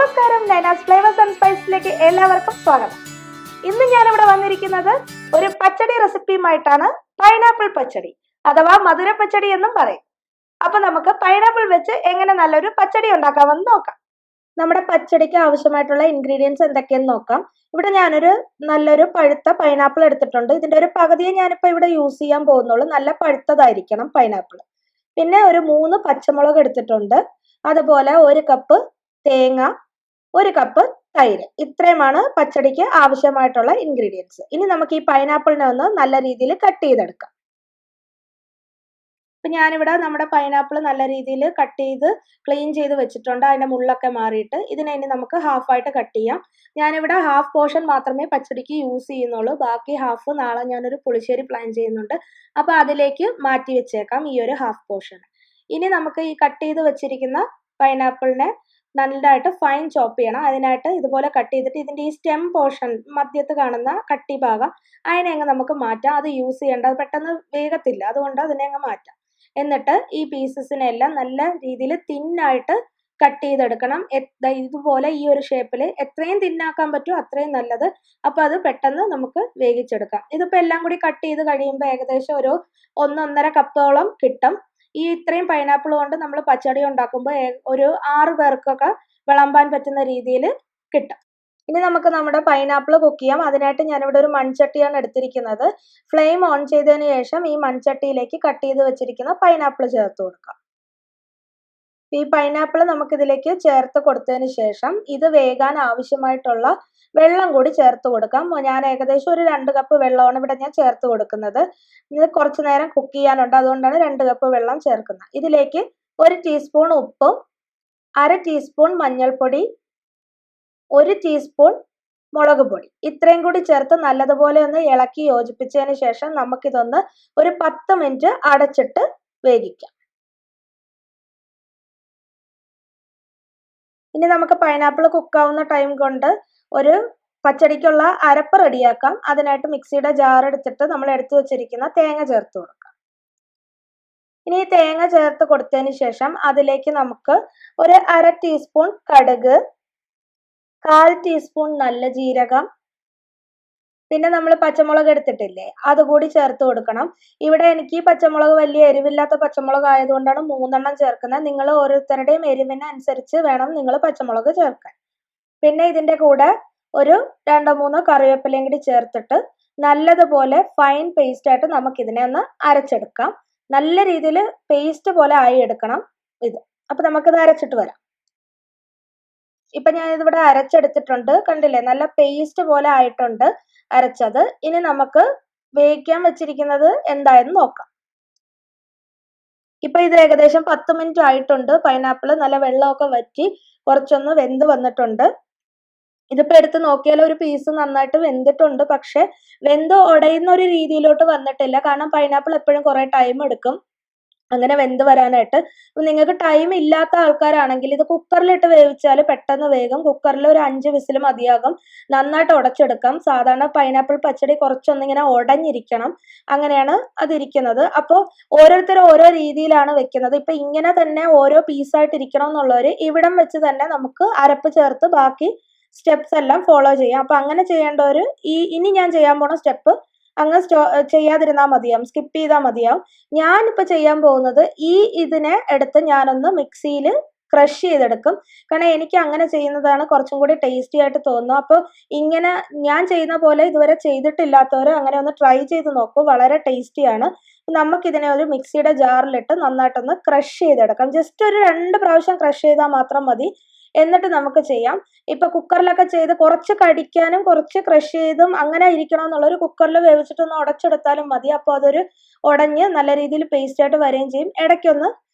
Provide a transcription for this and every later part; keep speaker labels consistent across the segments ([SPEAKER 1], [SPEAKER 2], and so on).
[SPEAKER 1] നമസ്കാരം, നൈനാസ് flavours and സ്പൈസിലേക്ക് എല്ലാവർക്കും സ്വാഗതം. ഇന്ന് ഞാനിവിടെ വന്നിരിക്കുന്നത് ഒരു പച്ചടി റെസിപ്പിയുമായിട്ടാണ്. പൈനാപ്പിൾ പച്ചടി അഥവാ മധുര പച്ചടി എന്നും പറയും. അപ്പൊ നമുക്ക് പൈനാപ്പിൾ വെച്ച് എങ്ങനെ നല്ലൊരു പച്ചടി ഉണ്ടാക്കാമെന്ന് നോക്കാം. നമ്മുടെ പച്ചടിക്ക് ആവശ്യമായിട്ടുള്ള ഇൻഗ്രീഡിയൻസ് എന്തൊക്കെയെന്ന് നോക്കാം. ഇവിടെ ഞാനൊരു നല്ലൊരു പഴുത്ത പൈനാപ്പിൾ എടുത്തിട്ടുണ്ട്. ഇതിന്റെ ഒരു പകുതിയെ ഞാനിപ്പോൾ ഇവിടെ യൂസ് ചെയ്യാൻ പോകുന്നുള്ളൂ. നല്ല പഴുത്തതായിരിക്കണം പൈനാപ്പിൾ. പിന്നെ ഒരു 3 പച്ചമുളക് എടുത്തിട്ടുണ്ട്. അതുപോലെ 1 കപ്പ് തേങ്ങ, 1 കപ്പ് തൈര്. ഇത്രയുമാണ് പച്ചടിക്ക് ആവശ്യമായിട്ടുള്ള ഇൻഗ്രീഡിയൻസ്. ഇനി നമുക്ക് ഈ പൈനാപ്പിളിനെ ഒന്ന് നല്ല രീതിയിൽ കട്ട് ചെയ്തെടുക്കാം. ഇപ്പൊ ഞാനിവിടെ നമ്മുടെ പൈനാപ്പിൾ നല്ല രീതിയിൽ കട്ട് ചെയ്ത് ക്ലീൻ ചെയ്ത് വെച്ചിട്ടുണ്ട്. അതിന്റെ മുള്ളൊക്കെ മാറിയിട്ട് ഇതിനെ ഇനി നമുക്ക് ഹാഫായിട്ട് കട്ട് ചെയ്യാം. ഞാനിവിടെ ഹാഫ് പോർഷൻ മാത്രമേ പച്ചടിക്ക് യൂസ് ചെയ്യുന്നുള്ളൂ. ബാക്കി ഹാഫ് നാളെ ഞാനൊരു പുളിശ്ശേരി പ്ലാൻ ചെയ്യുന്നുണ്ട്. അപ്പൊ അതിലേക്ക് മാറ്റി വെച്ചേക്കാം ഈ ഒരു ഹാഫ് പോർഷൻ. ഇനി നമുക്ക് ഈ കട്ട് ചെയ്ത് വെച്ചിരിക്കുന്ന പൈനാപ്പിളിനെ നല്ലതായിട്ട് ഫൈൻ ചോപ്പ് ചെയ്യണം. അതിനായിട്ട് ഇതുപോലെ കട്ട് ചെയ്തിട്ട് ഇതിന്റെ ഈ സ്റ്റെം പോർഷൻ മധ്യത്ത് കാണുന്ന കട്ടി ഭാഗം അതിനെ അങ്ങ് നമുക്ക് മാറ്റാം. അത് യൂസ് ചെയ്യേണ്ട, അത് പെട്ടെന്ന് വേഗത്തില്ല, അതുകൊണ്ട് അതിനെ അങ്ങ് മാറ്റാം. എന്നിട്ട് ഈ പീസസിനെ എല്ലാം നല്ല രീതിയിൽ തിന്നായിട്ട് കട്ട് ചെയ്തെടുക്കണം. ഇതുപോലെ ഈ ഒരു ഷേപ്പിൽ എത്രയും തിന്നാക്കാൻ പറ്റുമോ അത്രയും നല്ലത്. അപ്പൊ അത് പെട്ടെന്ന് നമുക്ക് വേവിച്ചെടുക്കാം. ഇതിപ്പോ എല്ലാം കൂടി കട്ട് ചെയ്ത് കഴിയുമ്പോൾ ഏകദേശം ഒരു 1-1.5 കപ്പോളം കിട്ടും. ഈ ഇത്രയും പൈനാപ്പിൾ കൊണ്ട് നമ്മൾ പച്ചടി ഉണ്ടാക്കുമ്പോൾ ഒരു 6 പേർക്കൊക്കെ വിളമ്പാൻ പറ്റുന്ന രീതിയിൽ കിട്ടും. ഇനി നമുക്ക് നമ്മുടെ പൈനാപ്പിൾ കുക്ക് ചെയ്യാം. അതിനായിട്ട് ഞാനിവിടെ ഒരു മൺചട്ടിയാണ് എടുത്തിരിക്കുന്നത്. ഫ്ലെയിം ഓൺ ചെയ്തതിന് ശേഷം ഈ മൺചട്ടിയിലേക്ക് കട്ട് ചെയ്ത് വെച്ചിരിക്കുന്ന പൈനാപ്പിൾ ചേർത്ത് കൊടുക്കാം. ഈ പൈനാപ്പിൾ നമുക്കിതിലേക്ക് ചേർത്ത് കൊടുത്തതിന് ശേഷം ഇത് വേകാൻ ആവശ്യമായിട്ടുള്ള വെള്ളം കൂടി ചേർത്ത് കൊടുക്കാം. ഞാൻ ഏകദേശം ഒരു 2 കപ്പ് വെള്ളമാണ് ഇവിടെ ഞാൻ ചേർത്ത് കൊടുക്കുന്നത്. ഇത് കുറച്ചു നേരം കുക്ക് ചെയ്യാനുണ്ട്, അതുകൊണ്ടാണ് 2 കപ്പ് വെള്ളം ചേർക്കുന്നത്. ഇതിലേക്ക് 1 ടീസ്പൂൺ ഉപ്പും 1/2 ടീസ്പൂൺ മഞ്ഞൾപ്പൊടി, 1 ടീസ്പൂൺ മുളക് പൊടി, ഇത്രയും കൂടി ചേർത്ത് നല്ലതുപോലെ ഒന്ന് ഇളക്കി യോജിപ്പിച്ചതിന് ശേഷം നമുക്കിതൊന്ന് ഒരു 10 മിനിറ്റ് അടച്ചിട്ട് വേവിക്കാം. ഇനി നമുക്ക് പൈനാപ്പിൾ കുക്കാവുന്ന ടൈം കൊണ്ട് ഒരു പച്ചടിക്കുള്ള അരപ്പ് റെഡിയാക്കാം. അതിനായിട്ട് മിക്സിയുടെ ജാർ എടുത്തിട്ട് നമ്മൾ എടുത്തു വെച്ചിരിക്കുന്ന തേങ്ങ ചേർത്ത് കൊടുക്കാം. ഇനി ഈ തേങ്ങ ചേർത്ത് കൊടുത്തതിന് ശേഷം അതിലേക്ക് നമുക്ക് ഒരു 1/2 ടീസ്പൂൺ കടുക്, 1/4 ടീസ്പൂൺ നല്ല ജീരകം, പിന്നെ നമ്മൾ പച്ചമുളക് എടുത്തിട്ടില്ലേ അതുകൂടി ചേർത്ത് കൊടുക്കണം. ഇവിടെ എനിക്ക് പച്ചമുളക് വലിയ എരിവില്ലാത്ത പച്ചമുളക് ആയതുകൊണ്ടാണ് 3 ചേർക്കുന്നത്. നിങ്ങൾ ഓരോരുത്തരുടെയും എരിവിനനുസരിച്ച് വേണം നിങ്ങൾ പച്ചമുളക് ചേർക്കാൻ. പിന്നെ ഇതിന്റെ കൂടെ ഒരു 2-3 കറിവേപ്പിലയും കൂടി ചേർത്തിട്ട് നല്ലതുപോലെ ഫൈൻ പേസ്റ്റ് ആയിട്ട് നമുക്ക് ഇതിനെ ഒന്ന് അരച്ചെടുക്കാം. നല്ല രീതിയിൽ പേസ്റ്റ് പോലെ ആയി എടുക്കണം ഇത്. അപ്പൊ നമുക്കിത് അരച്ചിട്ട് വരാം. ഇപ്പൊ ഞാൻ ഇതിവിടെ അരച്ചെടുത്തിട്ടുണ്ട്, കണ്ടില്ലേ, നല്ല പേസ്റ്റ് പോലെ ആയിട്ടുണ്ട് അരച്ചത്. ഇനി നമുക്ക് വേവിക്കാൻ വെച്ചിരിക്കുന്നത് എന്തായെന്ന് നോക്കാം. ഇപ്പൊ ഇത് ഏകദേശം 10 മിനിറ്റ് ആയിട്ടുണ്ട്. പൈനാപ്പിൾ നല്ല വെള്ളമൊക്കെ വറ്റി കുറച്ചൊന്ന് വെന്ത് വന്നിട്ടുണ്ട്. ഇതിപ്പോ എടുത്ത് നോക്കിയാൽ ഒരു പീസ് നന്നായിട്ട് വെന്തിട്ടുണ്ട്, പക്ഷെ വെന്ത് ഉടയുന്ന ഒരു രീതിയിലോട്ട് വന്നിട്ടില്ല. കാരണം പൈനാപ്പിൾ എപ്പോഴും കുറെ ടൈം എടുക്കും അങ്ങനെ വെന്ത് വരാനായിട്ട്. നിങ്ങൾക്ക് ടൈം ഇല്ലാത്ത ആൾക്കാരാണെങ്കിൽ ഇത് കുക്കറിലിട്ട് വേവിച്ചാൽ പെട്ടെന്ന് വേഗം. കുക്കറിൽ ഒരു 5 വിസിൽ മതിയാകും. നന്നായിട്ട് ഉടച്ചെടുക്കാം. സാധാരണ പൈനാപ്പിൾ പച്ചടി കുറച്ചൊന്നിങ്ങനെ ഉടഞ്ഞിരിക്കണം, അങ്ങനെയാണ് അതിരിക്കുന്നത്. അപ്പോൾ ഓരോരുത്തരും ഓരോ രീതിയിലാണ് വെക്കുന്നത്. ഇപ്പൊ ഇങ്ങനെ തന്നെ ഓരോ പീസായിട്ട് ഇരിക്കണം എന്നുള്ളവര് ഇവിടം വെച്ച് തന്നെ നമുക്ക് അരപ്പ് ചേർത്ത് ബാക്കി സ്റ്റെപ്സ് എല്ലാം ഫോളോ ചെയ്യാം. അപ്പൊ അങ്ങനെ ചെയ്യേണ്ടവര് ഇനി ഞാൻ ചെയ്യാൻ പോണ സ്റ്റെപ്പ് അങ്ങ് ചെയ്യാതിരുന്നാൽ മതിയാവും, സ്കിപ്പ് ചെയ്താൽ മതിയാവും. ഞാനിപ്പോൾ ചെയ്യാൻ പോകുന്നത് ഇതിനെ എടുത്ത് ഞാനൊന്ന് മിക്സിയിൽ ക്രഷ് ചെയ്തെടുക്കും. കാരണം എനിക്ക് അങ്ങനെ ചെയ്യുന്നതാണ് കുറച്ചും കൂടി ടേസ്റ്റി ആയിട്ട് തോന്നുന്നു. അപ്പോൾ ഇങ്ങനെ ഞാൻ ചെയ്യുന്ന പോലെ ഇതുവരെ ചെയ്തിട്ടില്ലാത്തവർ അങ്ങനെ ഒന്ന് ട്രൈ ചെയ്ത് നോക്കൂ, വളരെ ടേസ്റ്റിയാണ്. നമുക്കിതിനെ ഒരു മിക്സിയുടെ ജാറിലിട്ട് നന്നായിട്ടൊന്ന് ക്രഷ് ചെയ്തെടുക്കാം. ജസ്റ്റ് ഒരു 2 പ്രാവശ്യം ക്രഷ് ചെയ്താൽ മാത്രം മതി. എന്നിട്ട് നമുക്ക് ചെയ്യാം. ഇപ്പൊ കുക്കറിലൊക്കെ ചെയ്ത് കുറച്ച് കടിക്കാനും കുറച്ച് ക്രഷ് ചെയ്തും അങ്ങനെ ഇരിക്കണം എന്നുള്ളൊരു കുക്കറിൽ വേവിച്ചിട്ടൊന്ന് ഉടച്ചെടുത്താലും മതി. അപ്പോൾ അതൊരു ഉടഞ്ഞ് നല്ല രീതിയിൽ പേസ്റ്റ് ആയിട്ട് വരികയും ചെയ്യും. ഇടയ്ക്കൊന്ന്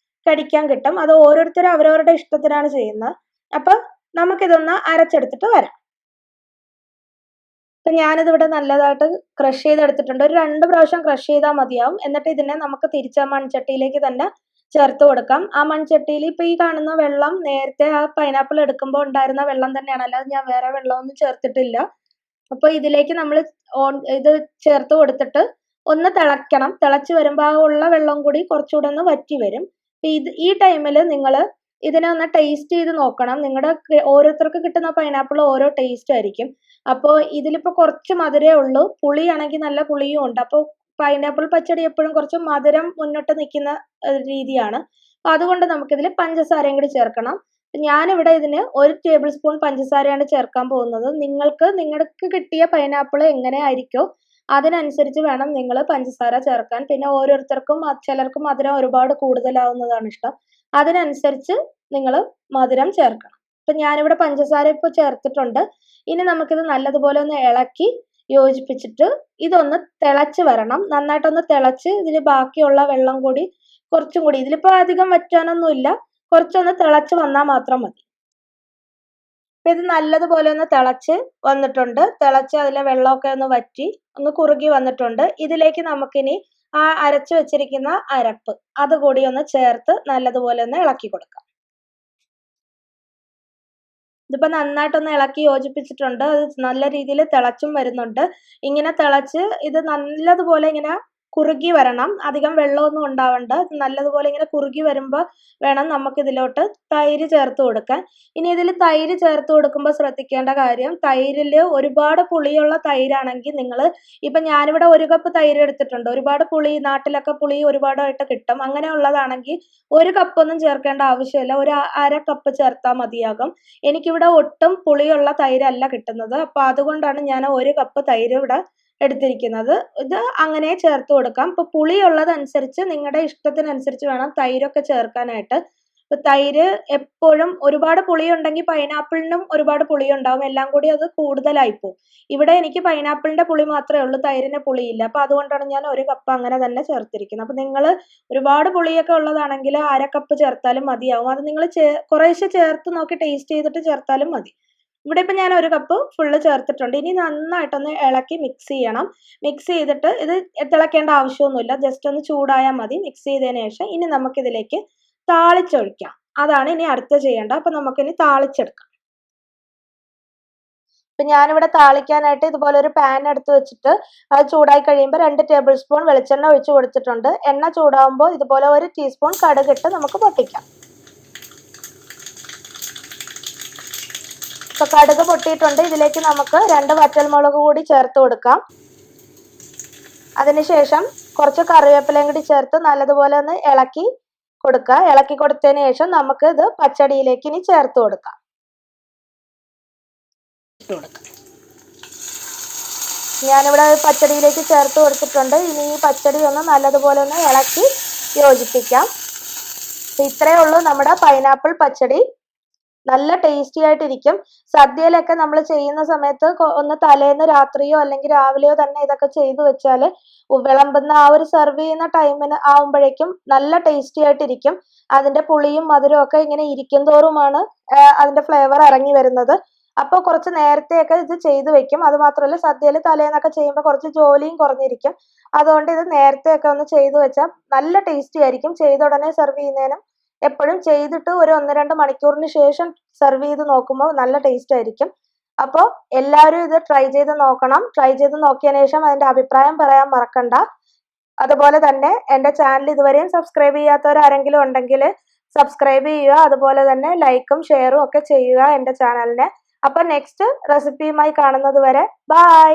[SPEAKER 1] കടിക്കാൻ കിട്ടും. അത് ഓരോരുത്തരും അവരവരുടെ ഇഷ്ടത്തിനാണ് ചെയ്യുന്നത്. അപ്പൊ നമുക്കിതൊന്ന് അരച്ചെടുത്തിട്ട് വരാം. അപ്പൊ ഞാനിതിവിടെ നല്ലതായിട്ട് ക്രഷ് ചെയ്തെടുത്തിട്ടുണ്ട്. ഒരു 2 പ്രാവശ്യം ക്രഷ് ചെയ്താൽ മതിയാവും. എന്നിട്ട് ഇതിനെ നമുക്ക് തിരിച്ച മൺചട്ടിയിലേക്ക് തന്നെ ചേർത്ത് കൊടുക്കാം. ആ മൺചട്ടിയിൽ ഇപ്പൊ ഈ കാണുന്ന വെള്ളം നേരത്തെ ആ പൈനാപ്പിൾ എടുക്കുമ്പോൾ ഉണ്ടായിരുന്ന വെള്ളം തന്നെയാണ്, അല്ലാതെ ഞാൻ വേറെ വെള്ളമൊന്നും ചേർത്തിട്ടില്ല. അപ്പൊ ഇതിലേക്ക് നമ്മൾ ഇത് ചേർത്ത് കൊടുത്തിട്ട് ഒന്ന് തിളയ്ക്കണം. തിളച്ച് വരുമ്പോൾ ആ ഉള്ള വെള്ളം കൂടി കുറച്ചുകൂടെ ഒന്ന് വറ്റി വരും. ഈ ടൈമിൽ നിങ്ങൾ ഇതിനെ ഒന്ന് ടേസ്റ്റ് ചെയ്ത് നോക്കണം. നിങ്ങളുടെ ഓരോരുത്തർക്ക് കിട്ടുന്ന പൈനാപ്പിൾ ഓരോ ടേസ്റ്റ് ആയിരിക്കും. അപ്പോൾ ഇതിലിപ്പോൾ കുറച്ച് മധുരമേ ഉള്ളൂ. പുളിയാണെങ്കിൽ നല്ല പുളിയും ഉണ്ട്. അപ്പോൾ പൈനാപ്പിൾ പച്ചടി എപ്പോഴും കുറച്ച് മധുരം മുന്നിട്ട് നിൽക്കുന്ന രീതിയാണ്. അപ്പോൾ അതുകൊണ്ട് നമുക്കിതിൽ പഞ്ചസാരയും കൂടി ചേർക്കണം. ഞാനിവിടെ ഇതിന് 1 ടേബിൾ സ്പൂൺ പഞ്ചസാരയാണ് ചേർക്കാൻ പോകുന്നത്. നിങ്ങൾക്ക് കിട്ടിയ പൈനാപ്പിൾ എങ്ങനെ ആയിരിക്കോ അതിനനുസരിച്ച് വേണം നിങ്ങൾ പഞ്ചസാര ചേർക്കാൻ. പിന്നെ ഓരോരുത്തർക്കും ചിലർക്ക് മധുരം ഒരുപാട് കൂടുതലാവുന്നതാണ് ഇഷ്ടം. അതിനനുസരിച്ച് നിങ്ങൾ മധുരം ചേർക്കണം. അപ്പം ഞാനിവിടെ പഞ്ചസാര ഇപ്പോൾ ചേർത്തിട്ടുണ്ട്. ഇനി നമുക്കിത് നല്ലതുപോലെ ഒന്ന് ഇളക്കി യോജിപ്പിച്ചിട്ട് ഇതൊന്ന് തിളച്ച് വരണം. നന്നായിട്ടൊന്ന് തിളച്ച് ഇതിൽ ബാക്കിയുള്ള വെള്ളം കൂടി കുറച്ചും കൂടി, ഇതിലിപ്പോൾ അധികം വറ്റാനൊന്നുമില്ല, കുറച്ചൊന്ന് തിളച്ച് വന്നാൽ മാത്രം മതി. അപ്പം ഇത് നല്ലതുപോലെ ഒന്ന് തിളച്ച് വന്നിട്ടുണ്ട്. തിളച്ച് അതിലെ വെള്ളമൊക്കെ ഒന്ന് വറ്റി ഒന്ന് കുറുകി വന്നിട്ടുണ്ട്. ഇതിലേക്ക് നമുക്കിനി ആ അരച്ചു വെച്ചിരിക്കുന്ന അരപ്പ് അതുകൂടി ഒന്ന് ചേർത്ത് നല്ലതുപോലെ ഒന്ന് ഇളക്കി കൊടുക്കാം. ഇതിപ്പോൾ നന്നായിട്ടൊന്ന് ഇളക്കി യോജിപ്പിച്ചിട്ടുണ്ട്. അത് നല്ല രീതിയിൽ തിളച്ചും വരുന്നുണ്ട്. ഇങ്ങനെ തിളച്ച് ഇത് നല്ലതുപോലെ ഇങ്ങനെ കുറുകി വരണം. അധികം വെള്ളമൊന്നും ഉണ്ടാവണ്ട. നല്ലതുപോലെ ഇങ്ങനെ കുറുകി വരുമ്പോൾ വേണം നമുക്കിതിലോട്ട് തൈര് ചേർത്ത് കൊടുക്കാൻ. ഇനി ഇതിൽ തൈര് ചേർത്ത് കൊടുക്കുമ്പോൾ ശ്രദ്ധിക്കേണ്ട കാര്യം, തൈരിൽ ഒരുപാട് പുളിയുള്ള തൈരാണെങ്കിൽ ഇപ്പം ഞാനിവിടെ 1 കപ്പ് തൈര് എടുത്തിട്ടുണ്ട്. ഒരുപാട് പുളി, നാട്ടിലൊക്കെ പുളി ഒരുപാടായിട്ട് കിട്ടും. അങ്ങനെയുള്ളതാണെങ്കിൽ 1 കപ്പൊന്നും ചേർക്കേണ്ട ആവശ്യമില്ല. ഒരു 1/2 കപ്പ് ചേർത്താൽ മതിയാകും. എനിക്കിവിടെ ഒട്ടും പുളിയുള്ള തൈരല്ല കിട്ടുന്നത്. അപ്പോൾ അതുകൊണ്ടാണ് ഞാൻ 1 കപ്പ് തൈര് ഇവിടെ എടുത്തിരിക്കുന്നത്. ഇത് അങ്ങനെ ചേർത്ത് കൊടുക്കാം. ഇപ്പോൾ പുളിയുള്ളതനുസരിച്ച് നിങ്ങളുടെ ഇഷ്ടത്തിനനുസരിച്ച് വേണം തൈരൊക്കെ ചേർക്കാനായിട്ട്. ഇപ്പോൾ തൈര് എപ്പോഴും ഒരുപാട് പുളിയുണ്ടെങ്കിൽ പൈനാപ്പിളിനും ഒരുപാട് പുളി ഉണ്ടാവും. എല്ലാം കൂടി അത് കൂടുതലായിപ്പോവും. ഇവിടെ എനിക്ക് പൈനാപ്പിളിൻ്റെ പുളി മാത്രമേ ഉള്ളൂ, തൈരിന് പുളിയില്ല. അപ്പോൾ അതുകൊണ്ടാണ് ഞാൻ 1 കപ്പ് അങ്ങനെ തന്നെ ചേർത്തിരിക്കുന്നത്. അപ്പോൾ നിങ്ങൾ ഒരുപാട് പുളിയൊക്കെ ഉള്ളതാണെങ്കിൽ 1/2 കപ്പ് ചേർത്താലും മതിയാവും. അത് നിങ്ങൾ കുറേശ്ശെ ചേർത്ത് നോക്കി ടേസ്റ്റ് ചെയ്തിട്ട് ചേർത്താലും മതി. ഇവിടെ ഇപ്പം ഞാൻ 1 കപ്പ് ഫുള്ള് ചേർത്തിട്ടുണ്ട്. ഇനി നന്നായിട്ടൊന്ന് ഇളക്കി മിക്സ് ചെയ്യണം. മിക്സ് ചെയ്തിട്ട് ഇത് തിളക്കേണ്ട ആവശ്യമൊന്നുമില്ല, ജസ്റ്റ് ഒന്ന് ചൂടായാൽ മതി. മിക്സ് ചെയ്തതിന് ശേഷം ഇനി നമുക്കിതിലേക്ക് താളിച്ചൊഴിക്കാം. അതാണ് ഇനി അടുത്ത ചെയ്യേണ്ടത്. അപ്പം നമുക്കിനി താളിച്ചെടുക്കാം. ഇപ്പം ഞാനിവിടെ താളിക്കാനായിട്ട് ഇതുപോലെ ഒരു പാൻ എടുത്ത് വെച്ചിട്ട് അത് ചൂടായി കഴിയുമ്പോൾ 2 ടേബിൾ സ്പൂൺ വെളിച്ചെണ്ണ ഒഴിച്ച് കൊടുത്തിട്ടുണ്ട്. എണ്ണ ചൂടാകുമ്പോൾ ഇതുപോലെ 1 ടീസ്പൂൺ കടുകിട്ട് നമുക്ക് പൊട്ടിക്കാം. ഇപ്പോൾ കടുക് പൊട്ടിയിട്ടുണ്ട്. ഇതിലേക്ക് നമുക്ക് 2 വറ്റൽമുളക് കൂടി ചേർത്ത് കൊടുക്കാം. അതിനുശേഷം കുറച്ച് കറിവേപ്പിലയും കൂടി ചേർത്ത് നല്ലതുപോലെ ഒന്ന് ഇളക്കി കൊടുക്കുക. ഇളക്കി കൊടുത്തതിന് ശേഷം നമുക്ക് ഇത് പച്ചടിയിലേക്ക് ഇനി ചേർത്ത് കൊടുക്കാം. ഞാനിവിടെ പച്ചടിയിലേക്ക് ചേർത്ത് കൊടുത്തിട്ടുണ്ട്. ഇനി ഈ പച്ചടി ഒന്ന് നല്ലതുപോലെ ഒന്ന് ഇളക്കി യോജിപ്പിക്കാം. ഇത്രയേ ഉള്ളൂ നമ്മുടെ പൈനാപ്പിൾ പച്ചടി. നല്ല ടേസ്റ്റി ആയിട്ടിരിക്കും. സദ്യയിലൊക്കെ നമ്മൾ ചെയ്യുന്ന സമയത്ത് ഒന്ന് തലേന്ന് രാത്രിയോ അല്ലെങ്കിൽ രാവിലെയോ തന്നെ ഇതൊക്കെ ചെയ്തു വെച്ചാൽ വിളമ്പുന്ന ആ ഒരു സെർവ് ചെയ്യുന്ന ടൈമിന് ആവുമ്പോഴേക്കും നല്ല ടേസ്റ്റി ആയിട്ടിരിക്കും. അതിൻ്റെ പുളിയും മധുരവും ഒക്കെ ഇങ്ങനെ ഇരിക്കും തോറുമാണ് അതിൻ്റെ ഫ്ലേവർ ഇറങ്ങി വരുന്നത്. അപ്പോൾ കുറച്ച് നേരത്തെയൊക്കെ ഇത് ചെയ്തു വെക്കും. അതുമാത്രമല്ല സദ്യയിൽ തലേന്നൊക്കെ ചെയ്യുമ്പോൾ കുറച്ച് ജോലിയും കുറഞ്ഞിരിക്കും. അതുകൊണ്ട് ഇത് നേരത്തെയൊക്കെ ഒന്ന് ചെയ്തു വെച്ചാൽ നല്ല ടേസ്റ്റി ആയിരിക്കും. ചെയ്ത ഉടനെ സെർവ് ചെയ്യുന്നതിനും എപ്പോഴും ചെയ്തിട്ട് ഒരു 1-2 മണിക്കൂറിന് ശേഷം സെർവ് ചെയ്ത് നോക്കുമ്പോൾ നല്ല ടേസ്റ്റ് ആയിരിക്കും. അപ്പോൾ എല്ലാവരും ഇത് ട്രൈ ചെയ്ത് നോക്കണം. ട്രൈ ചെയ്ത് നോക്കിയതിന് ശേഷം അതിൻ്റെ അഭിപ്രായം പറയാൻ മറക്കണ്ട. അതുപോലെ തന്നെ എൻ്റെ ചാനൽ ഇതുവരെയും സബ്സ്ക്രൈബ് ചെയ്യാത്തവരാരെങ്കിലും ഉണ്ടെങ്കിൽ സബ്സ്ക്രൈബ് ചെയ്യുക. അതുപോലെ തന്നെ ലൈക്കും ഷെയറും ഒക്കെ ചെയ്യുക എൻ്റെ ചാനലിനെ. അപ്പോൾ നെക്സ്റ്റ് റെസിപ്പിയുമായി കാണുന്നത് വരെ ബൈ.